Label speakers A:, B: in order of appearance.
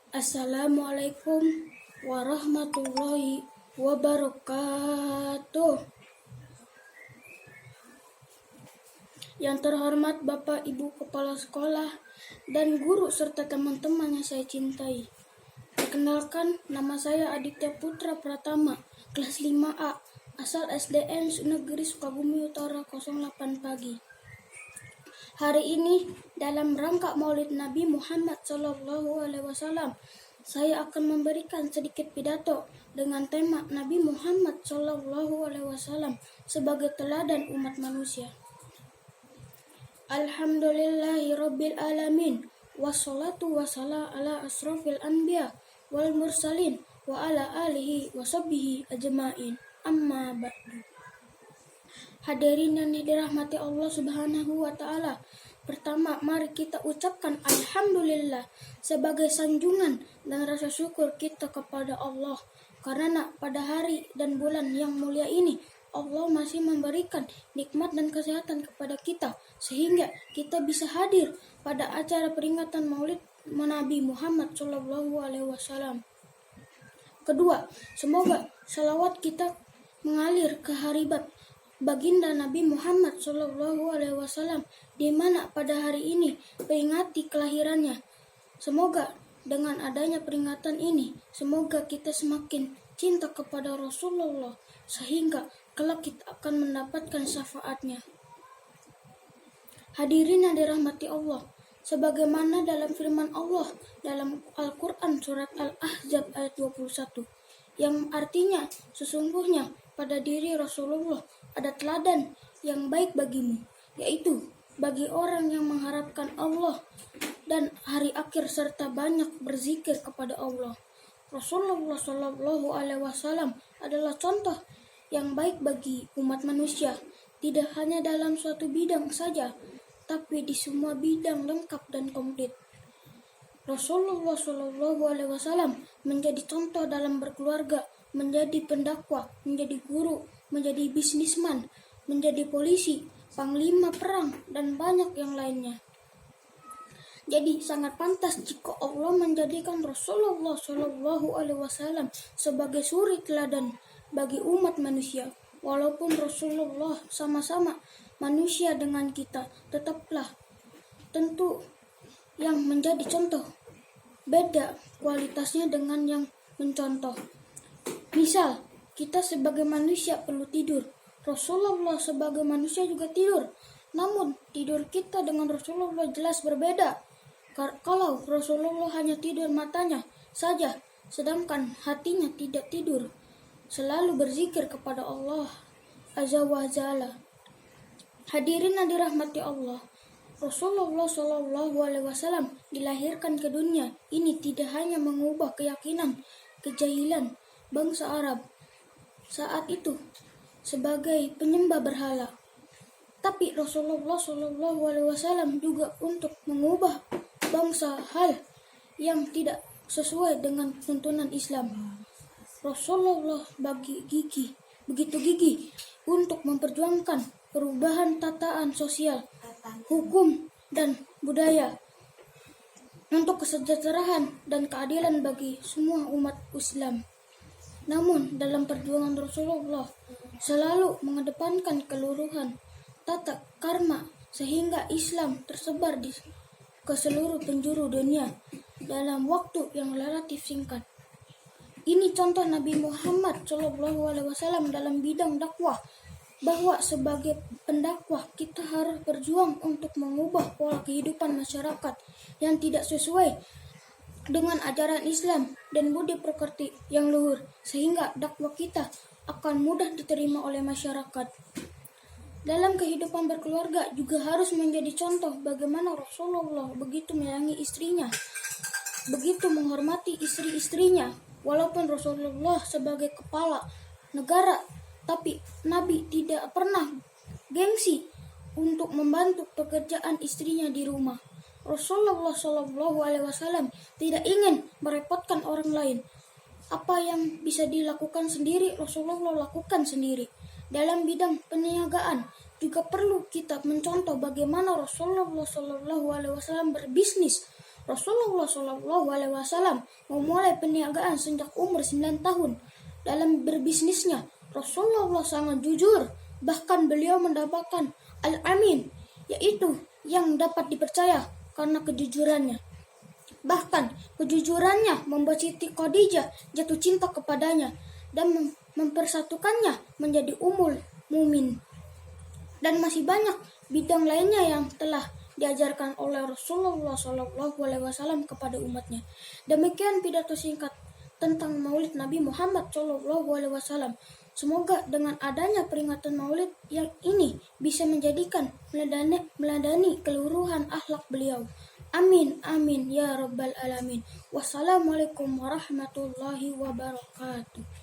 A: Assalamualaikum warahmatullahi wabarakatuh. Yang terhormat Bapak Ibu Kepala Sekolah dan guru serta teman-teman yang saya cintai. Perkenalkan, nama saya Aditya Putra Pratama, kelas 5A, asal SDN Negeri Sukabumi Utara 08 Pagi. Hari ini, dalam rangka Maulid Nabi Muhammad SAW, saya akan memberikan sedikit pidato dengan tema Nabi Muhammad SAW sebagai teladan umat manusia. Alhamdulillahirabbil alamin, wassalatu wassalamu ala asrofil anbiya wal mursalin wa ala alihi wa sahbihi ajma'in. Amma ba'du. Hadirin yang dirahmati Allah Subhanahu wa Ta'ala, pertama mari kita ucapkan Alhamdulillah sebagai sanjungan dan rasa syukur kita kepada Allah, karena pada hari dan bulan yang mulia ini Allah masih memberikan nikmat dan kesehatan kepada kita sehingga kita bisa hadir pada acara peringatan Maulid Nabi Muhammad SAW. Kedua, semoga salawat kita mengalir ke haribat baginda Nabi Muhammad SAW, di mana pada hari ini peringati kelahirannya. Semoga dengan adanya peringatan ini, semoga kita semakin cinta kepada Rasulullah sehingga kelak kita akan mendapatkan syafaatnya. Hadirin yang dirahmati Allah, sebagaimana dalam firman Allah dalam Al-Quran surat Al-Ahzab ayat 21, yang artinya sesungguhnya pada diri Rasulullah ada teladan yang baik bagimu, yaitu bagi orang yang mengharapkan Allah dan hari akhir serta banyak berzikir kepada Allah. Rasulullah SAW adalah contoh yang baik bagi umat manusia, tidak hanya dalam suatu bidang saja, tapi di semua bidang lengkap dan komplit. Rasulullah SAW menjadi contoh dalam berkeluarga, menjadi pendakwah, menjadi guru, menjadi bisnisman, menjadi polisi, panglima perang, dan banyak yang lainnya. Jadi sangat pantas jika Allah menjadikan Rasulullah SAW sebagai suri teladan bagi umat manusia. Walaupun Rasulullah sama-sama manusia dengan kita, tetaplah tentu yang menjadi contoh beda kualitasnya dengan yang mencontoh. Misal, kita sebagai manusia perlu tidur. Rasulullah sebagai manusia juga tidur. Namun, tidur kita dengan Rasulullah jelas berbeda. Kalau Rasulullah hanya tidur matanya saja, sedangkan hatinya tidak tidur, selalu berzikir kepada Allah Azza wa Jalla. Hadirin yang dirahmati Allah, Rasulullah SAW dilahirkan ke dunia ini tidak hanya mengubah keyakinan kejahilan bangsa Arab saat itu sebagai penyembah berhala, tapi Rasulullah SAW juga untuk mengubah bangsa hal yang tidak sesuai dengan tuntunan Islam. Rasulullah begitu gigih untuk memperjuangkan perubahan tataan sosial, hukum, dan budaya untuk kesejahteraan dan keadilan bagi semua umat Islam. Namun dalam perjuangan Rasulullah selalu mengedepankan keluruhan tata karma sehingga Islam tersebar ke seluruh penjuru dunia dalam waktu yang relatif singkat. Ini contoh Nabi Muhammad SAW dalam bidang dakwah, bahwa sebagai pendakwah kita harus berjuang untuk mengubah pola kehidupan masyarakat yang tidak sesuai dengan ajaran Islam dan budi pekerti yang luhur, sehingga dakwah kita akan mudah diterima oleh masyarakat. Dalam kehidupan berkeluarga juga harus menjadi contoh bagaimana Rasulullah begitu menyayangi istrinya, begitu menghormati istri-istrinya. Walaupun Rasulullah sebagai kepala negara, tapi Nabi tidak pernah gengsi untuk membantu pekerjaan istrinya di rumah. Rasulullah SAW tidak ingin merepotkan orang lain. Apa yang bisa dilakukan sendiri, Rasulullah lakukan sendiri. Dalam bidang perniagaan juga perlu kita mencontoh bagaimana Rasulullah SAW berbisnis. Rasulullah Shallallahu Alaihi Wasallam memulai perniagaan sejak umur 9 tahun. Dalam berbisnisnya, Rasulullah sangat jujur, bahkan beliau mendapatkan Al-Amin, yaitu yang dapat dipercaya karena kejujurannya. Bahkan kejujurannya membuat Siti Khadijah jatuh cinta kepadanya dan mempersatukannya menjadi Ummul Mumin. Dan masih banyak bidang lainnya yang telah diajarkan oleh Rasulullah SAW kepada umatnya. Demikian pidato singkat tentang Maulid Nabi Muhammad SAW. Semoga dengan adanya peringatan Maulid yang ini bisa menjadikan meladani keluruhan akhlak beliau. Amin, amin, ya Rabbal Alamin. Wassalamualaikum warahmatullahi wabarakatuh.